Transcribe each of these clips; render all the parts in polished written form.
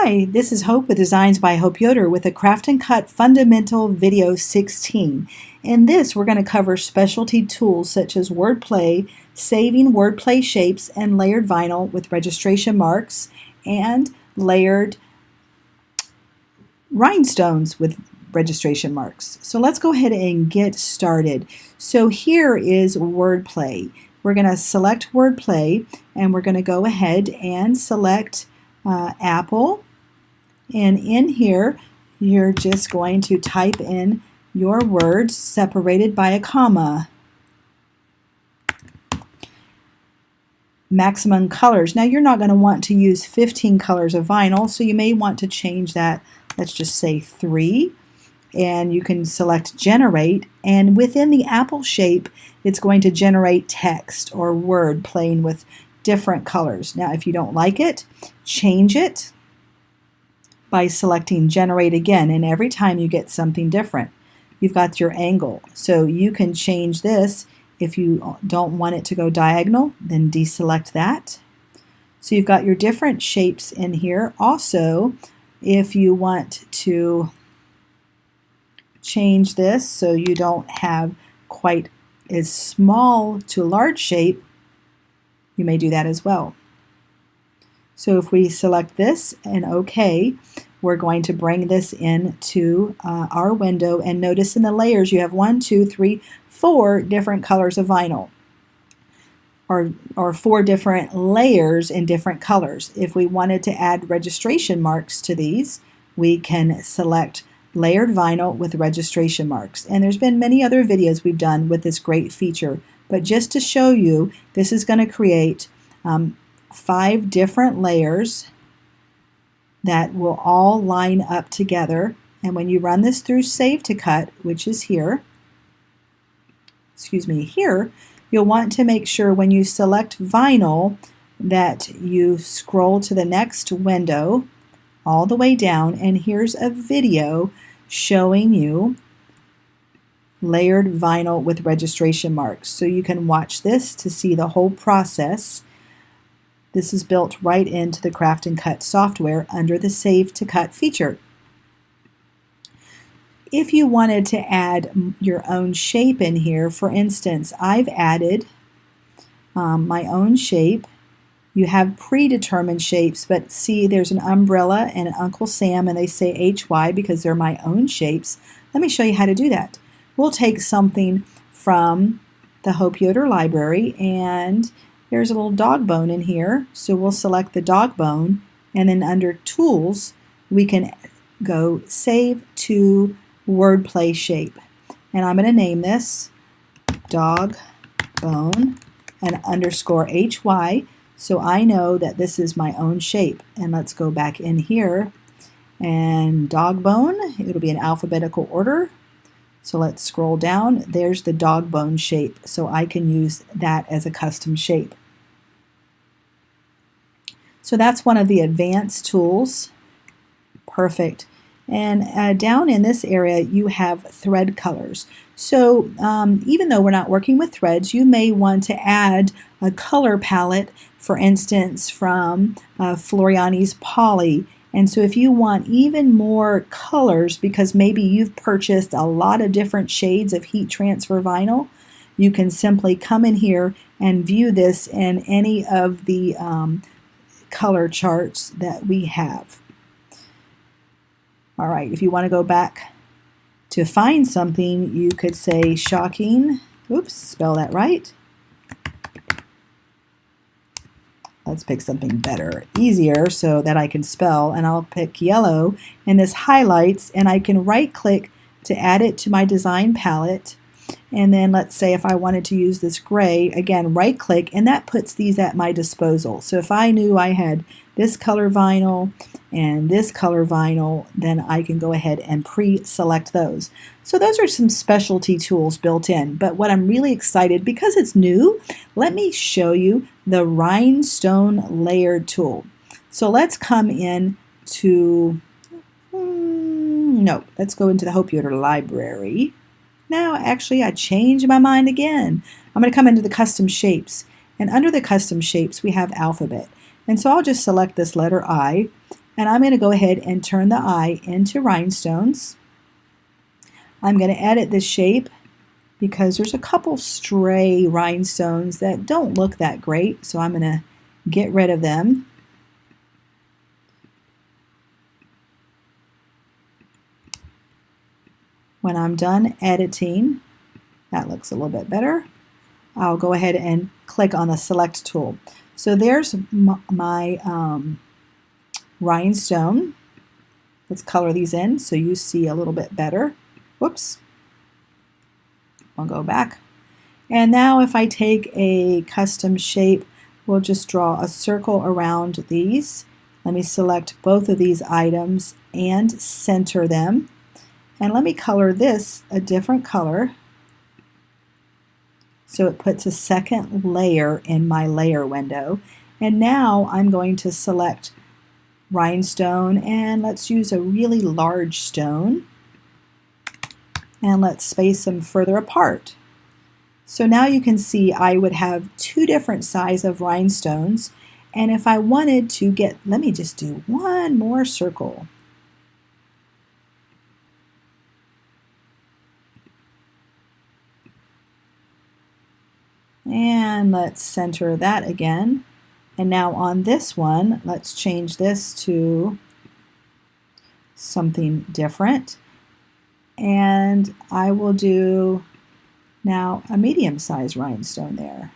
Hi, this is Hope with Designs by Hope Yoder with a Craft and Cut Fundamental Video 16. In this, we're going to cover specialty tools such as wordplay, saving wordplay shapes, and layered vinyl with registration marks, and layered rhinestones with registration marks. So let's go ahead and get started. So here is wordplay. We're going to select wordplay, and we're going to go ahead and select Apple, and in here you're just going to type in your words separated by a comma. Maximum colors. Now you're not going to want to use 15 colors of vinyl, so you may want to change that. Let's just say 3, and you can select generate, and within the apple shape it's going to generate text or word playing with different colors. Now if you don't like it, change it by selecting generate again, and every time you get something different. You've got your angle, so you can change this. If you don't want it to go diagonal, then deselect that. So you've got your different shapes in here. Also, if you want to change this so you don't have quite as small to large shape, you may do that as well. So if we select this and OK, we're going to bring this into our window, and notice in the layers you have 1, 2, 3, 4 different colors of vinyl, or 4 different layers in different colors. If we wanted to add registration marks to these, we can select layered vinyl with registration marks. And there's been many other videos we've done with this great feature, but just to show you, this is going to create 5 different layers that will all line up together. And when you run this through Save to Cut, which is here, here, you'll want to make sure when you select vinyl that you scroll to the next window all the way down, and here's a video showing you layered vinyl with registration marks. So you can watch this to see the whole process. This is built right into the Craft and Cut software under the Save to Cut feature. If you wanted to add your own shape in here, for instance, I've added my own shape. You have predetermined shapes, but see there's an umbrella and an Uncle Sam, and they say HY because they're my own shapes. Let me show you how to do that. We'll take something from the Hope Yoder library, and there's a little dog bone in here, so we'll select the dog bone, and then under Tools we can go Save to Wordplay Shape, and I'm going to name this dog bone and underscore HY, so I know that this is my own shape. And let's go back in here, and dog bone, it'll be in alphabetical order. So let's scroll down. There's the dog bone shape, so I can use that as a custom shape. So that's one of the advanced tools. Perfect. And down in this area you have thread colors. So even though we're not working with threads, you may want to add a color palette, for instance from Floriani's Poly. And so if you want even more colors, because maybe you've purchased a lot of different shades of heat transfer vinyl, you can simply come in here and view this in any of the color charts that we have. All right, if you want to go back to find something, you could say shocking. Oops, spell that right. Let's pick something better, easier, so that I can spell, and I'll pick yellow, and this highlights, and I can right click to add it to my design palette. And then let's say if I wanted to use this gray, again right click, and that puts these at my disposal. So if I knew I had this color vinyl and this color vinyl, then I can go ahead and pre-select those. So those are some specialty tools built in, but what I'm really excited, because it's new, let me show you the Rhinestone Layered tool. So let's come in to, let's go into the Hope Yoder library. Now actually I changed my mind again. I'm going to come into the custom shapes, and under the custom shapes we have alphabet. And so I'll just select this letter I, And I'm going to go ahead and turn the eye into rhinestones. I'm going to edit the shape because there's a couple stray rhinestones that don't look that great, so I'm going to get rid of them. When I'm done editing, that looks a little bit better, I'll go ahead and click on the select tool. So there's my rhinestone. Let's color these in so you see a little bit better. Whoops. I'll go back. And now if I take a custom shape, we'll just draw a circle around these. Let me select both of these items and center them. And let me color this a different color so it puts a second layer in my layer window. And now I'm going to select rhinestone, and let's use a really large stone, and let's space them further apart. So now you can see I would have two different sizes of rhinestones, and if I wanted to get, let me just do one more circle. And let's center that again. And now on this one, let's change this to something different. And I will do now a medium-sized rhinestone there.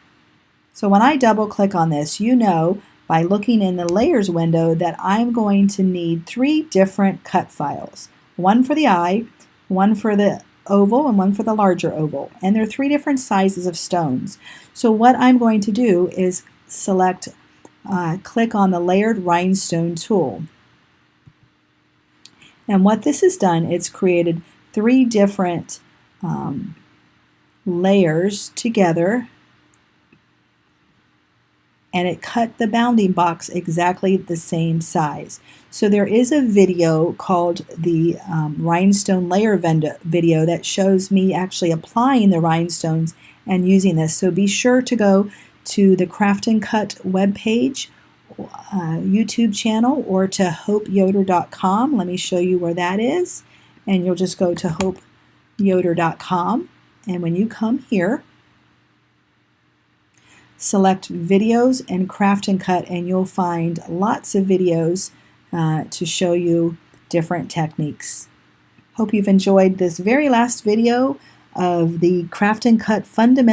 So when I double click on this, you know by looking in the layers window that I'm going to need 3 different cut files. One for the eye, one for the oval, and one for the larger oval. And there are 3 different sizes of stones. So what I'm going to do is select, click on the Layered Rhinestone tool. And what this has done, it's created 3 different layers together, and it cut the bounding box exactly the same size. So there is a video called the Rhinestone Layer video that shows me actually applying the rhinestones and using this. So be sure to go to the Craft and Cut webpage, YouTube channel, or to hopeyoder.com. Let me show you where that is. And you'll just go to hopeyoder.com. And when you come here, select videos and Craft and Cut, and you'll find lots of videos to show you different techniques. Hope you've enjoyed this very last video of the Craft and Cut fundamentals.